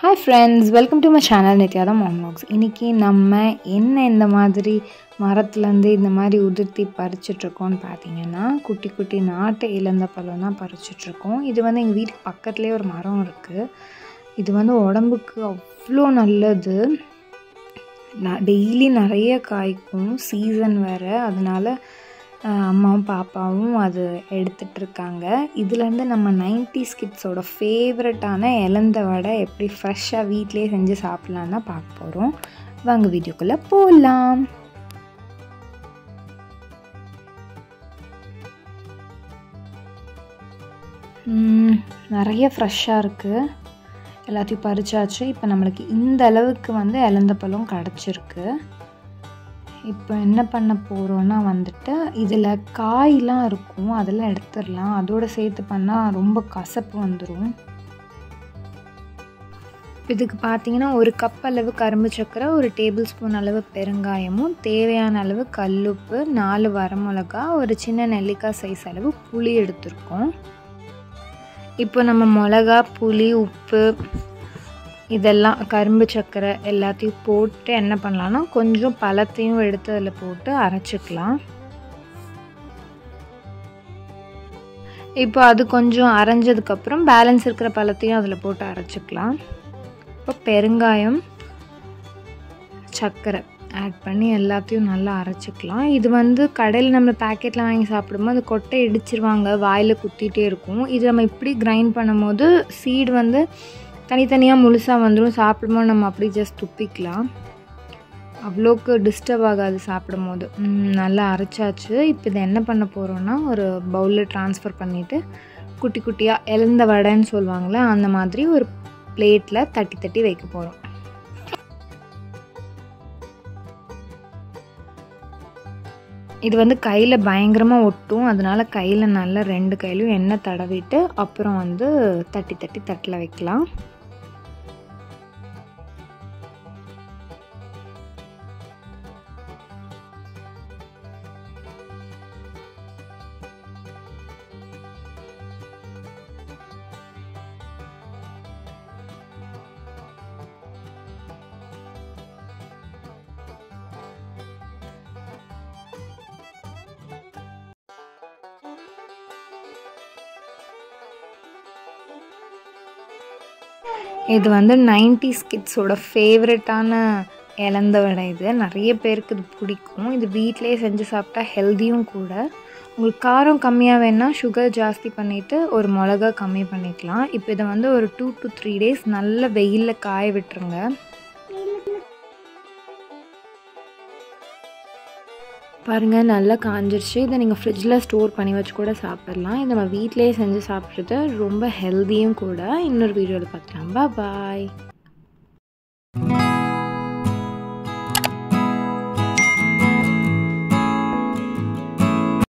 Hi friends, welcome to my channel Nityada Mom Vlogs. இன்னைக்கு நம்ம என்ன இந்த மாதிரி மரத்துலேருந்து இந்த மாதிரி உதிர்த்தி பறிச்சிட்ருக்கோம்னு பார்த்தீங்கன்னா குட்டி குட்டி நாட்டு இழந்த பழம் தான் பறிச்சிட்ருக்கோம். இது வந்து எங்கள் வீட்டுக்கு பக்கத்துலேயே ஒரு மரம் இருக்குது. இது வந்து உடம்புக்கு அவ்வளோ நல்லது. டெய்லி நிறைய காய்க்கும், சீசன் வேறு, அதனால அம்மாவும் பாப்பாவும் அது எடுத்துகிட்ருக்காங்க. இதுலேருந்து நம்ம 90s கிட்ஸோட ஃபேவரட்டான இலந்த வடை எப்படி ஃப்ரெஷ்ஷாக வீட்டிலே செஞ்சு சாப்பிட்லான்னு தான் பார்க்க போகிறோம். வாங்க வீடியோக்குள்ளே போகலாம். நிறைய ஃப்ரெஷ்ஷாக இருக்குது, எல்லாத்தையும் பறிச்சாச்சு. இப்போ நம்மளுக்கு இந்த அளவுக்கு வந்து இலந்த பழம் கிடச்சிருக்கு. இப்போ என்ன பண்ண போகிறோன்னா வந்துட்டு இதில் காயெலாம் இருக்கும், அதெல்லாம் எடுத்துடலாம். அதோடு சேர்த்து பண்ணால் ரொம்ப கசப்பு வந்துடும். இதுக்கு பார்த்தீங்கன்னா ஒரு கப் அளவு கரும்பு சர்க்கரை, ஒரு டேபிள் ஸ்பூன் அளவு பெருங்காயமும், தேவையான அளவு கல்லுப்பு, 4 வரமிளகா, ஒரு சின்ன நெல்லிக்காய் சைஸ் அளவு புளி எடுத்துருக்கோம். இப்போ நம்ம மிளகா, புளி, உப்பு இதெல்லாம் கரும்பு சர்க்கரை எல்லாத்தையும் போட்டு என்ன பண்ணலான்னா கொஞ்சம் பழத்தையும் எடுத்து அதில் போட்டு அரைச்சிக்கலாம். இப்போ அது கொஞ்சம் அரைஞ்சதுக்கப்புறம் பேலன்ஸ் இருக்கிற பழத்தையும் அதில் போட்டு அரைச்சிக்கலாம். இப்போ பெருங்காயம், சர்க்கரை ஆட் பண்ணி எல்லாத்தையும் நல்லா அரைச்சிக்கலாம். இது வந்து கடையில் நம்ம பேக்கெட்டில் வாங்கி சாப்பிடும்போது அது கொட்டை இடிச்சிருவாங்க, வாயில் குத்திகிட்டே இருக்கும். இது நம்ம இப்படி கிரைண்ட் பண்ணும்போது சீடு வந்து தனித்தனியாக முழுசாக வந்துடும். சாப்பிடும்போது நம்ம அப்படி ஜஸ்ட் துப்பிக்கலாம், அவ்வளோக்கு டிஸ்டர்ப் ஆகாது சாப்பிடும்போது. நல்லா அரைச்சாச்சு. இப்போ இதை என்ன பண்ண போகிறோன்னா ஒரு பவுலில் ட்ரான்ஸ்ஃபர் பண்ணிவிட்டு குட்டி குட்டியாக இலந்த வடைன்னு சொல்லுவாங்களே அந்த மாதிரி ஒரு பிளேட்டில் தட்டி தட்டி வைக்க போகிறோம். இது வந்து கையில் பயங்கரமாக ஒட்டும், அதனால் கையில் நல்லா 2 கையிலையும் எண்ணெய் தடவிட்டு அப்புறம் வந்து தட்டி தட்டி தட்டில் வைக்கலாம். இது வந்து 90s கிட்ஸோட ஃபேவரட்டான இலந்த வடை. இது நிறைய பேருக்கு இது பிடிக்கும். இது வீட்டிலே செஞ்சு சாப்பிட்டா ஹெல்த்தியும் கூட. உங்களுக்கு காரம் கம்மியாக வேணால் சுகர் ஜாஸ்தி பண்ணிவிட்டு ஒரு மிளகா கம்மி பண்ணிக்கலாம். இப்போ இதை வந்து ஒரு 2 to 3 days நல்ல வெயிலில் காய விட்டுருங்க. பாருங்கள் நல்லா காஞ்சிருச்சு. இதை நீங்கள் ஃப்ரிட்ஜில் ஸ்டோர் பண்ணி வச்சு கூட சாப்பிட்லாம். இதை நம்ம வீட்டிலே செஞ்சு சாப்பிட்றது ரொம்ப ஹெல்த்தியும் கூட. இன்னொரு வீடியோவில் பார்க்கலாம். பாய்.